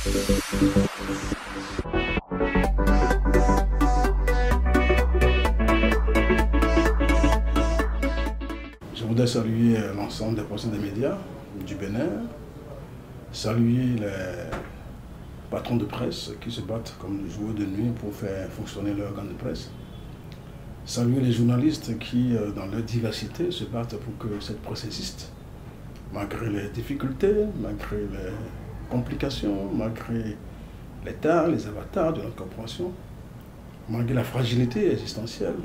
Je voudrais saluer l'ensemble des personnels des médias du Bénin, saluer les patrons de presse qui se battent comme des joueurs de nuit pour faire fonctionner leur organe de presse, saluer les journalistes qui, dans leur diversité, se battent pour que cette presse existe, malgré les difficultés, malgré les complications, malgré les tares, les avatars de notre corporation, malgré la fragilité existentielle,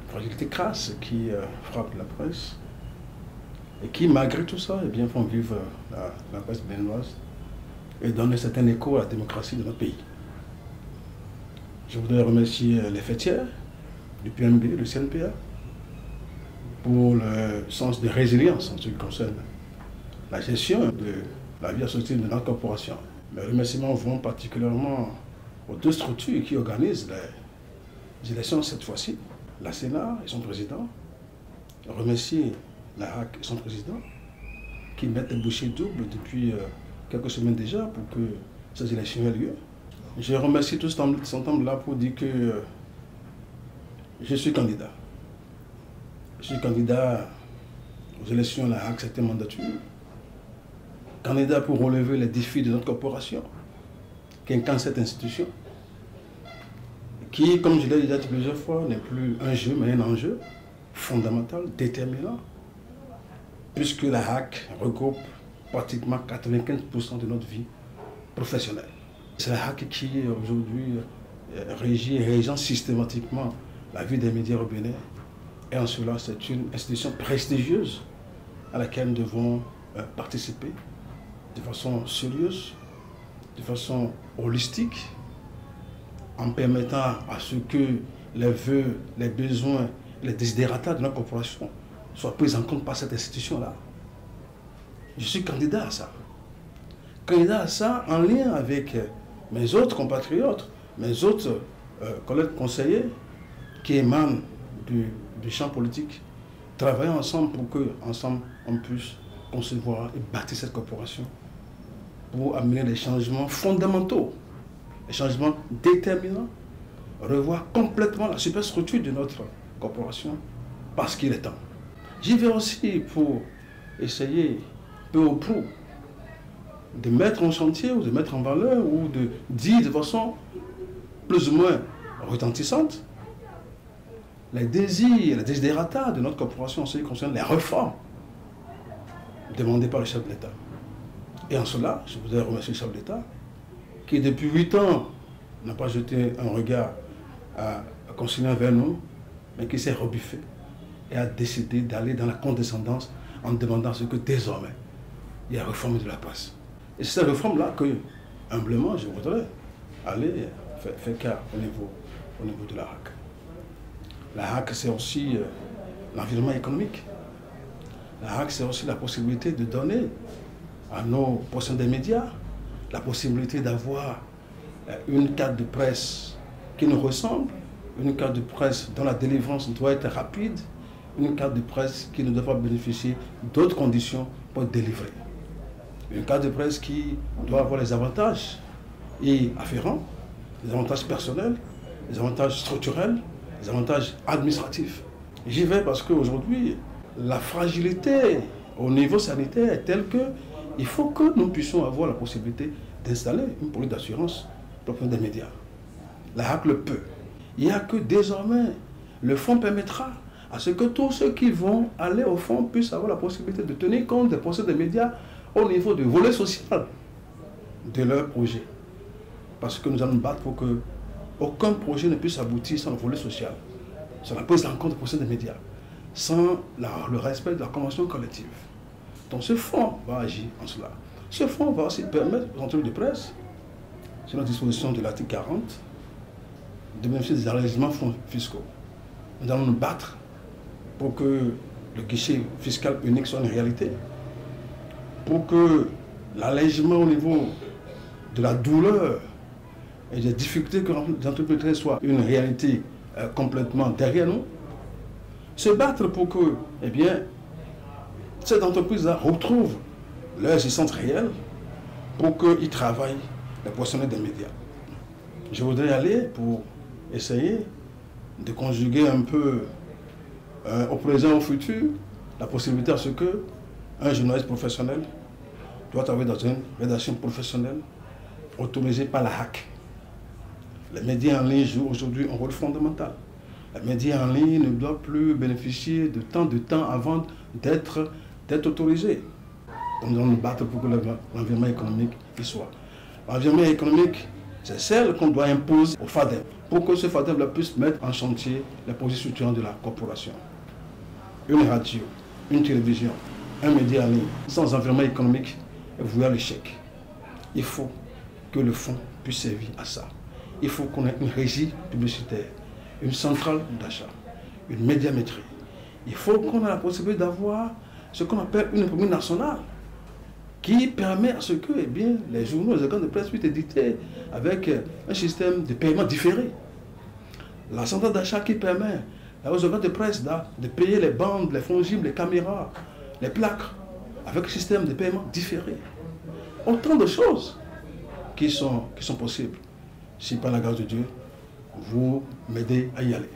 fragilité crasse qui frappe la presse et qui, malgré tout ça, eh bien, font vivre la presse béninoise et donner un certain écho à la démocratie de notre pays. Je voudrais remercier les fêtières du PMB, le CNPA, pour le sens de résilience en ce qui concerne la gestion de la vie associative de notre corporation. Mes remerciements vont particulièrement aux deux structures qui organisent les élections cette fois-ci. La Sénat et son président, remercier la HAC et son président, qui mettent des bouchées doubles depuis quelques semaines déjà pour que ces élections aient lieu. Je remercie tout cet ensemble-là pour dire que je suis candidat. Je suis candidat aux élections de la HAC 7e mandature, candidat pour relever les défis de notre corporation, qui incarne cette institution, qui, comme je l'ai déjà dit plusieurs fois, n'est plus un jeu, mais un enjeu fondamental, déterminant, puisque la HAC regroupe pratiquement 95% de notre vie professionnelle. C'est la HAC qui, aujourd'hui, régit et régente systématiquement la vie des médias au Bénin. Et en cela, c'est une institution prestigieuse à laquelle nous devons participer de façon sérieuse, de façon holistique, en permettant à ce que les vœux, les besoins, les desiderata de notre corporation soient pris en compte par cette institution-là. Je suis candidat à ça. Candidat à ça en lien avec mes autres compatriotes, mes autres collègues conseillers qui émanent du champ politique, travailler ensemble pour qu'ensemble on puisse concevoir et bâtir cette corporation pour amener des changements fondamentaux, des changements déterminants, revoir complètement la superstructure de notre corporation parce qu'il est temps. J'y vais aussi pour essayer, peu ou prou, de mettre en chantier ou de mettre en valeur ou de dire de façon plus ou moins retentissante les désirs, les desiderata de notre corporation en ce qui concerne les réformes demandées par le chef de l'État. Et en cela, je voudrais remercier le chef de l'État qui depuis 8 ans n'a pas jeté un regard à concilier vers nous, mais qui s'est rebuffé et a décidé d'aller dans la condescendance en demandant ce que désormais il y a réforme de la presse. Et c'est cette réforme-là que, humblement, je voudrais aller faire cas au niveau de la HAC. La HAC, c'est aussi l'environnement économique. La HAC, c'est aussi la possibilité de donner à nos professionnels des médias la possibilité d'avoir une carte de presse qui nous ressemble, une carte de presse dont la délivrance doit être rapide, une carte de presse qui ne doit pas bénéficier d'autres conditions pour être délivrée. Une carte de presse qui doit avoir les avantages et afférents, les avantages personnels, les avantages structurels, les avantages administratifs. J'y vais parce qu'aujourd'hui, la fragilité au niveau sanitaire est telle que il faut que nous puissions avoir la possibilité d'installer une police d'assurance propre des médias. La HAC le peut. Il n'y a que désormais, le fonds permettra à ce que tous ceux qui vont aller au fonds puissent avoir la possibilité de tenir compte des procès des médias au niveau du volet social de leur projet. Parce que nous allons nous battre pour que aucun projet ne puisse aboutir sans le volet social, sans la prise en compte des procès des médias, sans le respect de la convention collective. Donc ce fonds va agir en cela. Ce fonds va aussi permettre aux entreprises de presse, sur la disposition de l'article 40, de bénéficier des allégements fiscaux. Nous allons nous battre pour que le guichet fiscal unique soit une réalité, pour que l'allègement au niveau de la douleur et des difficultés que les entreprises soient une réalité complètement derrière nous, se battre pour que, eh bien, cette entreprise-là retrouve leur existence réelle, pour qu'ils travaillent les professionnels des médias. Je voudrais aller pour essayer de conjuguer un peu au présent et au futur la possibilité à ce que un journaliste professionnel doit travailler dans une rédaction professionnelle autorisée par la HAC. Les médias en ligne jouent aujourd'hui un rôle fondamental. Les médias en ligne ne doivent plus bénéficier de tant de temps avant d'être autorisés. Donc nous allons nous battre pour que l'environnement économique y soit. L'environnement économique, c'est celle qu'on doit imposer au FADEB pour que ce FADEB puisse mettre en chantier les projets structurants de la corporation. Une radio, une télévision, un média en ligne, sans environnement économique, est voué à l'échec. Il faut que le fonds puisse servir à ça. Il faut qu'on ait une régie publicitaire, une centrale d'achat, une médiamétrie. Il faut qu'on ait la possibilité d'avoir ce qu'on appelle une imprimerie nationale qui permet à ce que les journaux, les organes de presse puissent éditer avec un système de paiement différé. La centrale d'achat qui permet aux organes de presse de payer les bandes, les fongibles, les caméras, les plaques avec un système de paiement différé. Autant de choses qui sont possibles. Si par la grâce de Dieu, vous m'aidez à y aller.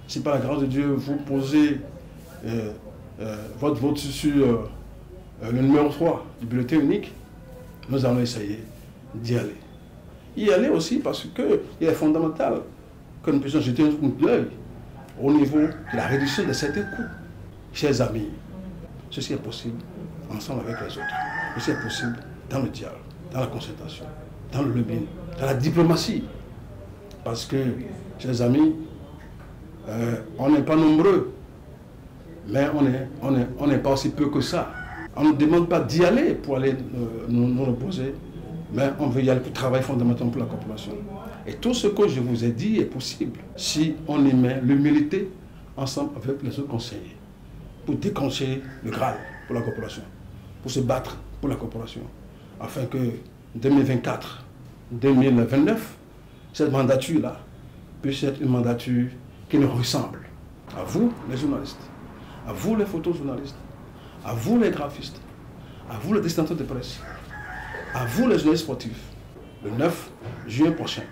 Si par la grâce de Dieu, vous posez votre vote sur le numéro 3 du bulletin unique, nous allons essayer d'y aller. Y aller aussi parce qu'il est fondamental que nous puissions jeter un coup d'œil au niveau de la réduction de certains coûts. Chers amis, ceci est possible ensemble avec les autres. Ceci est possible dans le dialogue, dans la concertation, dans le lobbying, dans la diplomatie. Parce que, chers amis, on n'est pas nombreux, mais on n'est pas aussi peu que ça. On ne demande pas d'y aller pour aller nous reposer, mais on veut y aller pour travailler fondamentalement pour la corporation. Et tout ce que je vous ai dit est possible si on y met l'humilité ensemble avec les autres conseillers pour déclencher le Graal pour la corporation, pour se battre pour la corporation, afin que 2024, 2029, cette mandature-là puisse être une mandature qui nous ressemble. À vous, les journalistes, à vous, les photojournalistes, à vous, les graphistes, à vous, les destinataires de presse, à vous, les journalistes sportifs, le 9 juin prochain,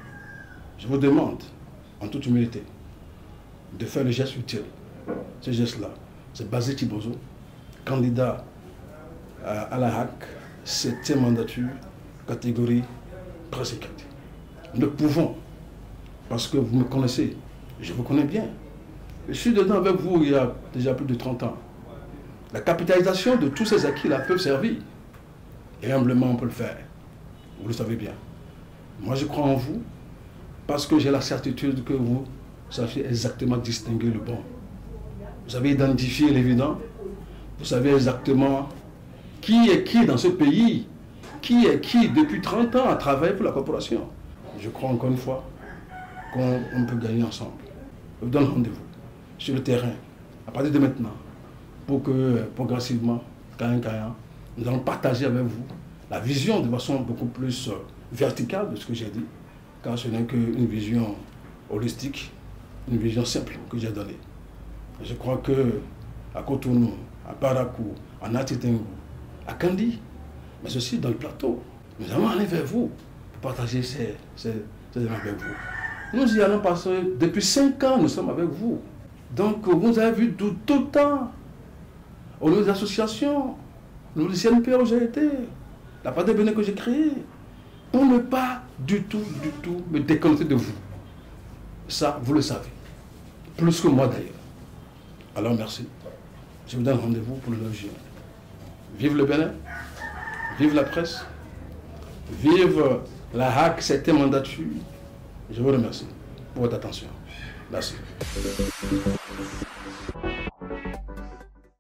je vous demande, en toute humilité, de faire le geste utile. Ce geste-là, c'est Basile Thibozo, candidat à la HAC, 7e mandature, catégorie presse écrite. Nous pouvons, parce que vous me connaissez, je vous connais bien. Je suis dedans avec vous il y a déjà plus de 30 ans. La capitalisation de tous ces acquis-là peut servir. Et humblement, on peut le faire. Vous le savez bien. Moi, je crois en vous parce que j'ai la certitude que vous savez exactement distinguer le bon. Vous savez identifier l'évident. Vous savez exactement qui est qui dans ce pays, qui est qui depuis 30 ans à travailler pour la corporation. Je crois encore une fois qu'on peut gagner ensemble. Je vous donne rendez-vous sur le terrain à partir de maintenant pour que progressivement, nous allons partager avec vous la vision de façon beaucoup plus verticale de ce que j'ai dit, car ce n'est qu'une vision holistique, une vision simple que j'ai donnée. Je crois que à Cotonou, à Parakou, à Natitengu, à Kandi, mais aussi dans le plateau, nous allons aller vers vous pour partager ces éléments avec vous. Nous y allons parce que depuis 5 ans, nous sommes avec vous. Donc, vous avez vu tout le temps, au niveau des associations, au niveau du CNP où j'ai été, la part des bénéfices que j'ai créée, pour ne pas du tout me déconnecter de vous. Ça, vous le savez. Plus que moi d'ailleurs. Alors merci. Je vous donne rendez-vous pour le 9 juin. Vive le Bénin, vive la presse, vive la HAC, 7e mandature. Je vous remercie pour votre attention. Merci.